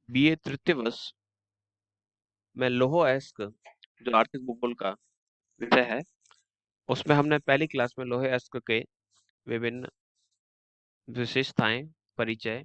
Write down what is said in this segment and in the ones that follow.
BA तृतीय वर्ष में लौह अयस्क जो आर्थिक भूगोल का विषय है, उसमें हमने पहली क्लास में लौह अयस्क के विभिन्न विशेषताएं, परिचय,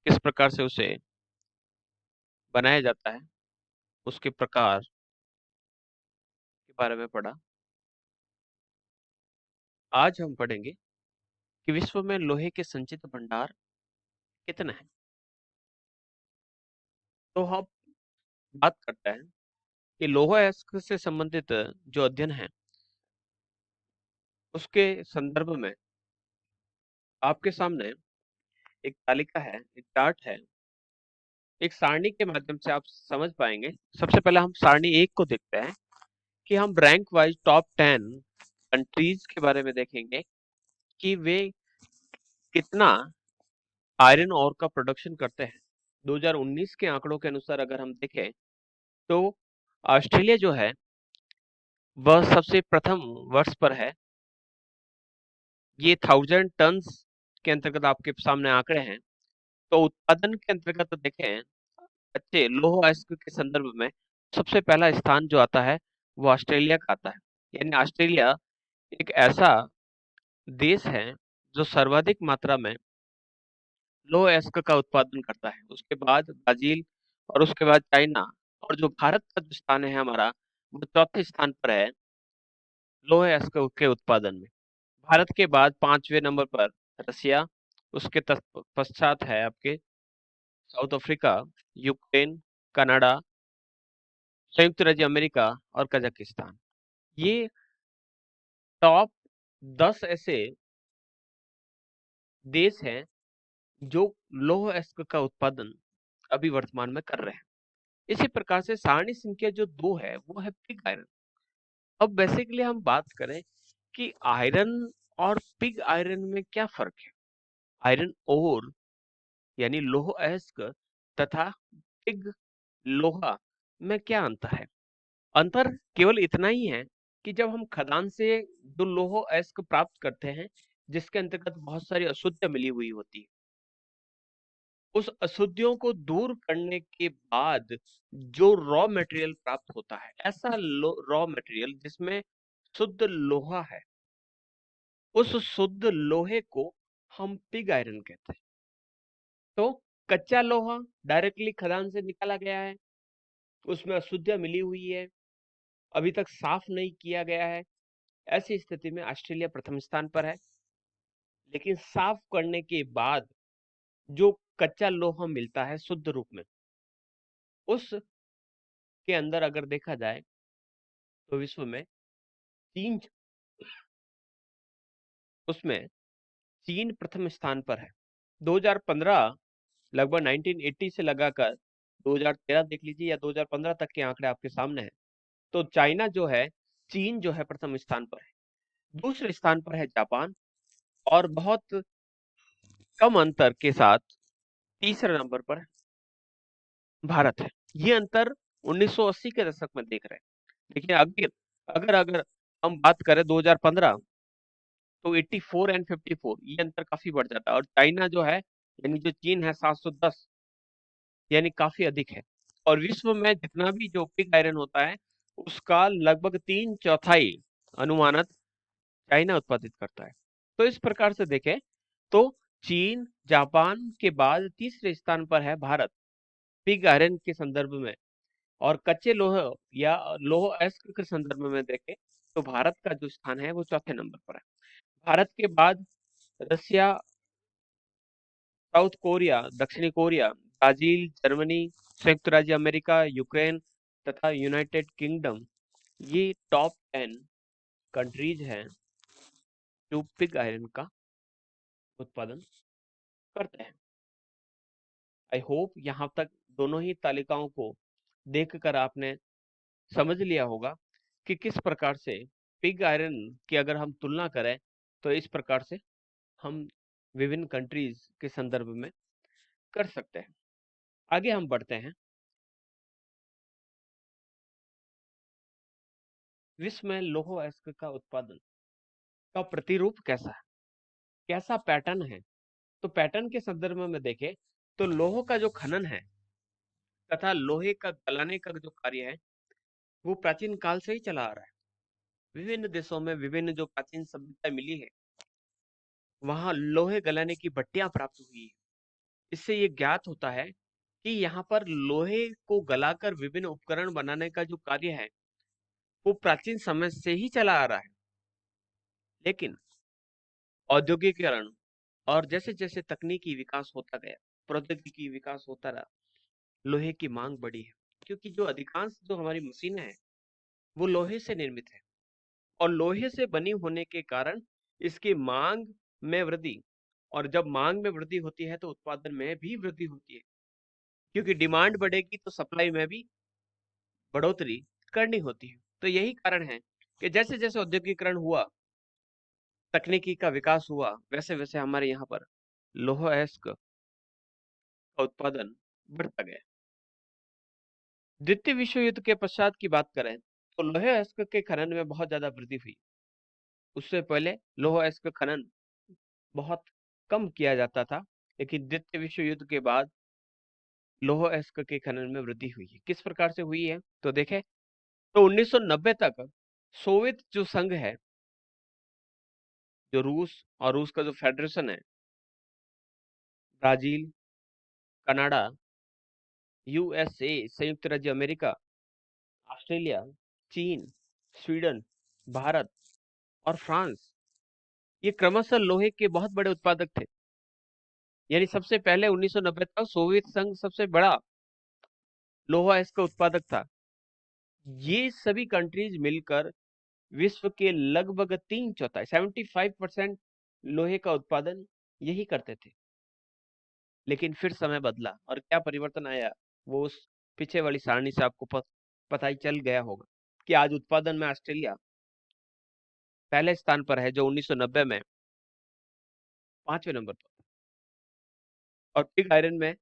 किस प्रकार से उसे बनाया जाता है, उसके प्रकार के बारे में पढ़ा। आज हम पढ़ेंगे कि विश्व में लोहे के संचित भंडार कितने हैं। तो हम बात करते हैं कि लौह अयस्क से संबंधित जो अध्ययन है, उसके संदर्भ में आपके सामने एक तालिका है, एक चार्ट है, एक सारणी के माध्यम से आप समझ पाएंगे। सबसे पहले हम सारणी 1 को देखते हैं कि हम रैंक वाइज टॉप 10 कंट्रीज के बारे में देखेंगे कि वे कितना आयरन ओर का प्रोडक्शन करते हैं। 2019 के आंकड़ों के अनुसार अगर हम देखें तो ऑस्ट्रेलिया जो है वह सबसे प्रथम वर्ष पर है। ये 1000 टन के अंतर्गत आपके सामने आंकड़े हैं। तो उत्पादन के अंतर्गत देखें, अच्छे लौह अयस्क के संदर्भ में सबसे पहला स्थान जो आता है वो ऑस्ट्रेलिया का आता है। यानी ऑस्ट्रेलिया एक ऐसा देश है जो सर्वाधिक मात्रा में लौह अयस्क का उत्पादन करता है। उसके बाद ब्राजील और उसके बाद चाइना, और जो भारत का जो स्थान है हमारा, वो चौथे स्थान पर है लौह अयस्क के उत्पादन में। भारत के बाद 5वें नंबर पर रसिया, उसके पश्चात है आपके साउथ अफ्रीका, यूक्रेन, कनाडा, संयुक्त राज्य अमेरिका और कजाकिस्तान। ये टॉप 10 ऐसे देश हैं जो लौह अयस्क का उत्पादन अभी वर्तमान में कर रहे हैं। इसी प्रकार से सारणी संख्या जो 2 है वो है पिग आयरन। अब बेसिकली हम बात करें कि आयरन और पिग आयरन में क्या फर्क है। आयरन ओर यानी लौह अयस्क तथा पिग लोहा में क्या अंतर है। अंतर केवल इतना ही है कि जब हम खदान से जो लौह अयस्क प्राप्त करते हैं, जिसके अंतर्गत बहुत सारी अशुद्धियां मिली हुई होती है, उस अशुद्धियों को दूर करने के बाद जो रॉ मटेरियल प्राप्त होता है, ऐसा रॉ मटेरियल जिसमें शुद्ध लोहा है, उस शुद्ध लोहे को हम पिग आयरन कहते हैं। तो कच्चा लोहा डायरेक्टली खदान से निकाला गया है, उसमें अशुद्धियां मिली हुई है, अभी तक साफ नहीं किया गया है। ऐसी स्थिति में ऑस्ट्रेलिया प्रथम स्थान पर है। लेकिन साफ करने के बाद जो कच्चा लोहा मिलता है शुद्ध रूप में, उसके अंदर अगर देखा जाए तो विश्व में तीन उसमें चीन प्रथम स्थान पर है। 2015 लगभग 1980 से लगाकर 2013 देख लीजिए या 2015 तक के आंकड़े आपके सामने हैं। तो चाइना जो है, चीन जो है प्रथम स्थान पर है। दूसरे स्थान पर है जापान, और बहुत कम अंतर के साथ तीसरे नंबर पर भारत है। ये अंतर 1980 के दशक में देख रहे हैं। देखिए अगर अगर अगर हम बात करें 2015, तो 84 एंड 54 ये अंतर काफी बढ़ जाता है। और चाइना जो है, यानी जो चीन है, 710, यानी काफी अधिक है। और विश्व में जितना भी जो पिग आयरन होता है, उसका लगभग 3/4 अनुमानत चाइना उत्पादित करता है। तो इस प्रकार से देखें तो चीन, जापान के बाद तीसरे स्थान पर है भारत पिग आयरन के संदर्भ में। और कच्चे लोह या लौह अयस्क के संदर्भ में देखें तो भारत का जो स्थान है वो चौथे नंबर पर है। भारत के बाद रसिया, साउथ कोरिया, दक्षिणी कोरिया, ब्राजील, जर्मनी, संयुक्त राज्य अमेरिका, यूक्रेन तथा यूनाइटेड किंगडम, ये टॉप 10 कंट्रीज हैं जो पिग आयरन का उत्पादन करते हैं। आई होप यहाँ तक दोनों ही तालिकाओं को देखकर आपने समझ लिया होगा कि किस प्रकार से पिग आयरन की अगर हम तुलना करें तो इस प्रकार से हम विभिन्न कंट्रीज के संदर्भ में कर सकते हैं। आगे हम बढ़ते हैं। विश्व में लौह अयस्क का उत्पादन का प्रतिरूप कैसा है, कैसा पैटर्न है। तो पैटर्न के संदर्भ में देखें तो लोह का जो खनन है तथा लोहे का गलाने का जो कार्य है वो प्राचीन काल से ही चला आ रहा है। विभिन्न देशों में विभिन्न जो प्राचीन सभ्यता मिली है वहां लोहे गलाने की भट्टियां प्राप्त हुई है। इससे ये ज्ञात होता है कि यहाँ पर लोहे को गलाकर विभिन्न उपकरण बनाने का जो कार्य है वो प्राचीन समय से ही चला आ रहा है। लेकिन औद्योगिकीकरण और जैसे जैसे तकनीकी विकास होता गया, प्रौद्योगिकी विकास होता रहा, लोहे की मांग बढ़ी है। क्योंकि जो अधिकांश जो हमारी मशीनें हैं वो लोहे से निर्मित है और लोहे से बनी होने के कारण इसकी मांग में वृद्धि, और जब मांग में वृद्धि होती है तो उत्पादन में भी वृद्धि होती है। क्योंकि डिमांड बढ़ेगी तो सप्लाई में भी बढ़ोतरी करनी होती है। तो यही कारण है कि जैसे जैसे औद्योगिकरण हुआ, तकनीकी का विकास हुआ, वैसे वैसे हमारे यहाँ पर लौह अयस्क का उत्पादन बढ़ता गया। द्वितीय विश्व युद्ध के पश्चात की बात करें तो लौह अयस्क के खनन में बहुत ज्यादा वृद्धि हुई। उससे पहले लौह अयस्क खनन बहुत कम किया जाता था, लेकिन द्वितीय विश्व युद्ध के बाद लौह अयस्क के खनन में वृद्धि हुई है। किस प्रकार से हुई है तो देखें, तो 1990 तक सोवियत जो संघ है, जो रूस और रूस का जो फेडरेशन है, ब्राजील, कनाडा, यूएसए संयुक्त राज्य अमेरिका, ऑस्ट्रेलिया, चीन, स्वीडन, भारत और फ्रांस, ये क्रमशः लोहे के बहुत बड़े उत्पादक थे। यानी सबसे पहले 1990 तक सोवियत संघ सबसे बड़ा लोहा अयस्क उत्पादक था। ये सभी कंट्रीज मिलकर विश्व के लगभग 3/4 75% लोहे का उत्पादन यही करते थे। लेकिन फिर समय बदला और क्या परिवर्तन आया वो उस पीछे वाली सारणी से आपको पता ही चल गया होगा कि आज उत्पादन में ऑस्ट्रेलिया पहले स्थान पर है, जो 1990 में 5वें नंबर पर, और पिग आयरन में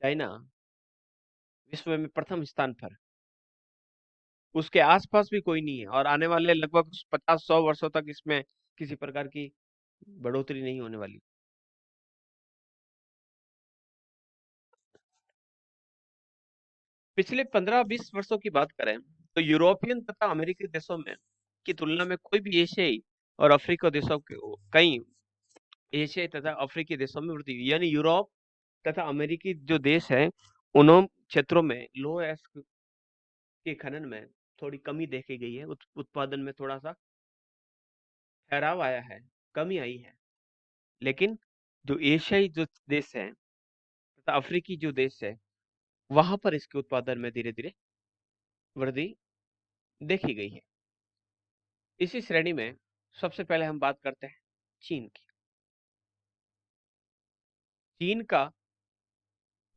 चाइना विश्व में प्रथम स्थान पर। उसके आसपास भी कोई नहीं है और आने वाले लगभग 50-100 वर्षों तक इसमें किसी प्रकार की बढ़ोतरी नहीं होने वाली। पिछले 15-20 वर्षों की बात करें तो यूरोपियन तथा अमेरिकी देशों में की तुलना में कोई भी एशियाई और अफ्रीकी देशों के कई एशियाई तथा अफ्रीकी देशों में वृद्धि हुई। यानी यूरोप तथा अमेरिकी जो देश है उन क्षेत्रों में लोह अयस्क के खनन में थोड़ी कमी देखी गई है। उत्पादन में थोड़ा सा ठहराव आया है, कमी आई है। लेकिन जो एशियाई जो देश है तथा अफ्रीकी जो देश है वहां पर इसके उत्पादन में धीरे धीरे वृद्धि देखी गई है। इसी श्रेणी में सबसे पहले हम बात करते हैं चीन की। चीन का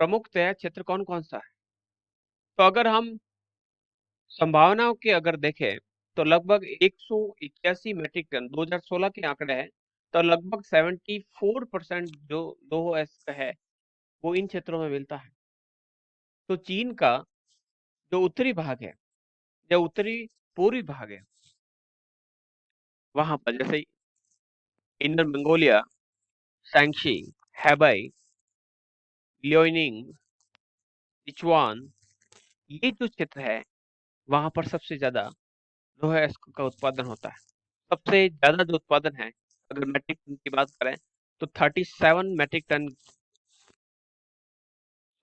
प्रमुख तय क्षेत्र कौन कौन सा है? तो अगर हम संभावनाओं के अगर देखें तो लगभग 181 मैट्रिक टन 2016 के आंकड़े हैं। तो लगभग 74% जो लोह अयस्क है वो इन क्षेत्रों में मिलता है। तो चीन का जो उत्तरी भाग है, जो उत्तरी पूर्वी भाग है, वहां पर जैसे इंडर मंगोलिया, शैंक्षी, हैबाई, लियोनिंग, सिचुआन, ये जो क्षेत्र है वहां पर सबसे ज्यादा लोह अयस्क का उत्पादन होता है। सबसे ज्यादा जो उत्पादन है अगर मैट्रिक टन की बात करें तो 37 मैट्रिक टन,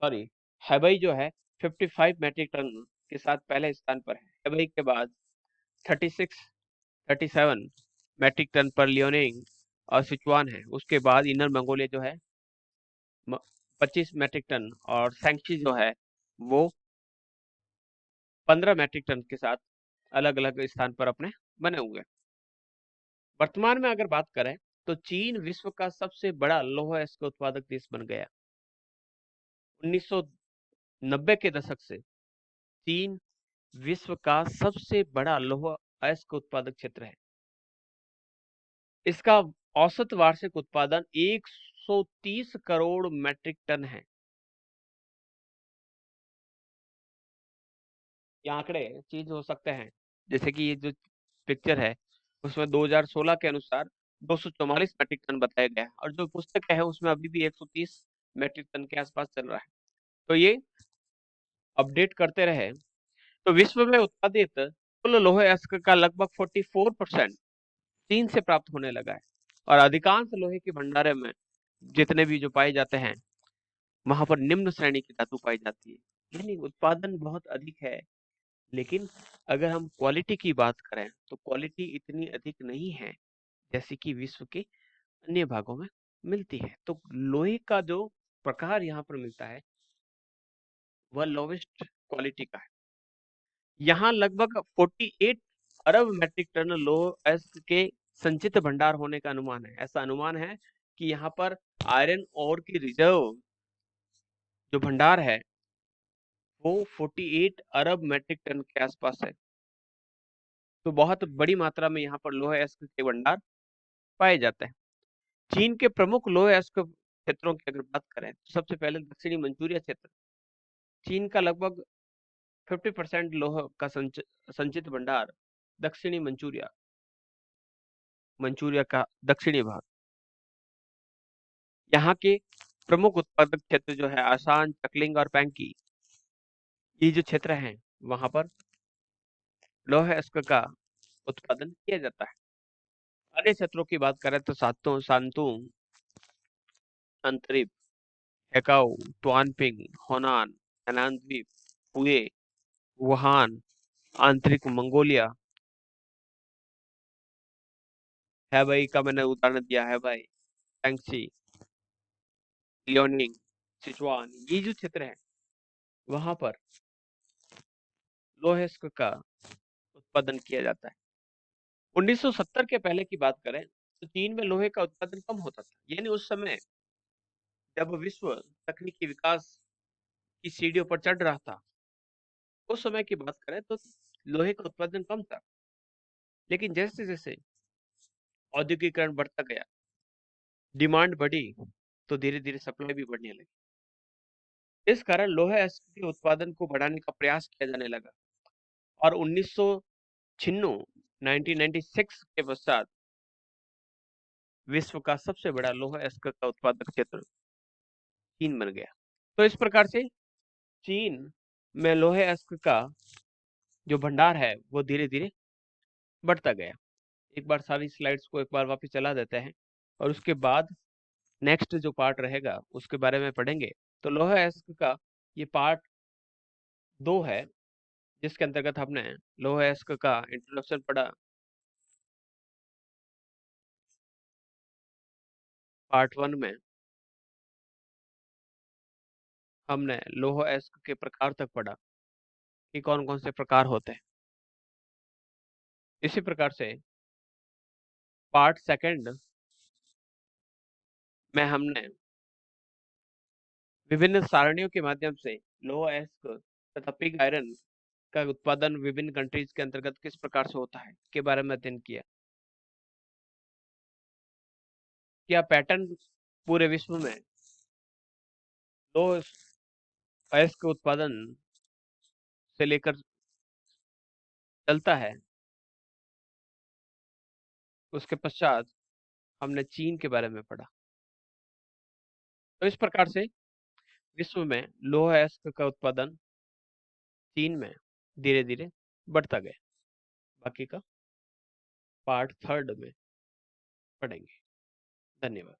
सॉरी, हेबई जो है 55 मैट्रिक टन के साथ पहले स्थान पर है। हेबई के बाद 36 37 मैट्रिक टन पर लियोनिंग और सिचुआन है। उसके बाद इनर मंगोलिया जो है 25 मैट्रिक टन, और सैंक्ची जो है वो 15 मैट्रिक टन के साथ अलग अलग स्थान पर अपने बने हुए हैं। वर्तमान में अगर बात करें तो चीन विश्व का सबसे बड़ा लौह अयस्क उत्पादक देश बन गया। 1990 के दशक से चीन विश्व का सबसे बड़ा लौह अयस्क उत्पादक क्षेत्र है। इसका औसत वार्षिक उत्पादन 130 करोड़ मैट्रिक टन है। ये आंकड़े चेंज हो सकते हैं, जैसे कि ये जो पिक्चर है उसमें 2016 के अनुसार 244 मैट्रिक टन बताया गया है और जो पुस्तक है उसमें अभी भी 130 मेट्रिक टन के आसपास चल रहा है। तो ये अपडेट करते रहे तो विश्व में उत्पादित कुल लोहे अयस्क का लगभग 44% चीन से प्राप्त होने लगा है। और अधिकांश लोहे के भंडारे में जितने भी जो पाए जाते हैं वहां पर निम्न श्रेणी की धातु पाई जाती है। यानी उत्पादन बहुत अधिक है, लेकिन अगर हम क्वालिटी की बात करें तो क्वालिटी इतनी अधिक नहीं है जैसे कि विश्व के अन्य भागों में मिलती है। तो लोहे का जो प्रकार यहाँ पर मिलता है वह लोवेस्ट क्वालिटी का है। यहाँ लगभग 48 अरब मैट्रिक टन लौह अयस्क के संचित भंडार होने का अनुमान है। ऐसा अनुमान है कि यहाँ पर आयरन ओर की रिजर्व जो भंडार है वो 48 अरब मैट्रिक टन के आसपास है। तो बहुत बड़ी मात्रा में यहाँ पर लौह अयस्क के भंडार पाए जाते हैं। चीन के प्रमुख लौह अयस्क क्षेत्रों की अगर बात करें तो सबसे पहले दक्षिणी मंचूरिया क्षेत्र। चीन का लगभग 50% लौह का संचित भंडार दक्षिणी मंचूरिया मंचूरिया का दक्षिणी भाग। यहाँ के प्रमुख उत्पादक क्षेत्र जो है आसाम, चकलिंग और पैंकी, ये जो क्षेत्र हैं वहां पर लौह अयस्क का उत्पादन किया जाता है। अन्य क्षेत्रों की बात करें तो सातों शांतुंग, अंतरिप, हेकाउ, ट्वानपिंग, होनान, हेनान द्वीप, हुए, वुहान, आंतरिक मंगोलिया, हैवाई का मैंने उदाहरण दिया है भाई, टैंगसी, लियोनिंग, सिचुआन, ये जो क्षेत्र है वहां पर लौह अयस्क का उत्पादन किया जाता है। 1970 के पहले की बात करें तो चीन में लोहे का उत्पादन कम होता था। यानी उस समय जब विश्व तकनीकी विकास की सीढ़ियों पर चढ़ रहा था, उस समय की बात करें तो लोहे का उत्पादन कम था। लेकिन जैसे जैसे औद्योगिकरण बढ़ता गया, डिमांड बढ़ी, तो धीरे धीरे सप्लाई भी बढ़ने लगी। इस कारण लोहे अयस्क के उत्पादन को बढ़ाने का प्रयास किया जाने लगा। और 1996 के पश्चात विश्व का सबसे बड़ा लोहा अयस्क का उत्पादक क्षेत्र चीन बन गया। तो इस प्रकार से चीन में लोहे अयस्क का जो भंडार है वो धीरे धीरे बढ़ता गया। एक बार सारी स्लाइड्स को एक बार वापस चला देते हैं और उसके बाद नेक्स्ट जो पार्ट रहेगा उसके बारे में पढ़ेंगे। तो लोहा अयस्क का ये पार्ट 2 है, जिसके अंतर्गत हमने लोहा अयस्क का इंट्रोडक्शन पढ़ा। पार्ट 1 में हमने लोहा अयस्क के प्रकार तक पढ़ा कि कौन कौन से प्रकार होते हैं। इसी प्रकार से पार्ट 2 में हमने विभिन्न सारणियों के माध्यम से लोहा अयस्क तथा पिग आयरन का उत्पादन विभिन्न कंट्रीज के अंतर्गत किस प्रकार से होता है के बारे में अध्ययन किया। क्या पैटर्न पूरे विश्व में लोहा अयस्क उत्पादन से लेकर चलता है। उसके पश्चात हमने चीन के बारे में पढ़ा। तो इस प्रकार से विश्व में लोहा अयस्क का उत्पादन चीन में धीरे धीरे बढ़ता गया। बाकी का पार्ट 3 में पढ़ेंगे। धन्यवाद।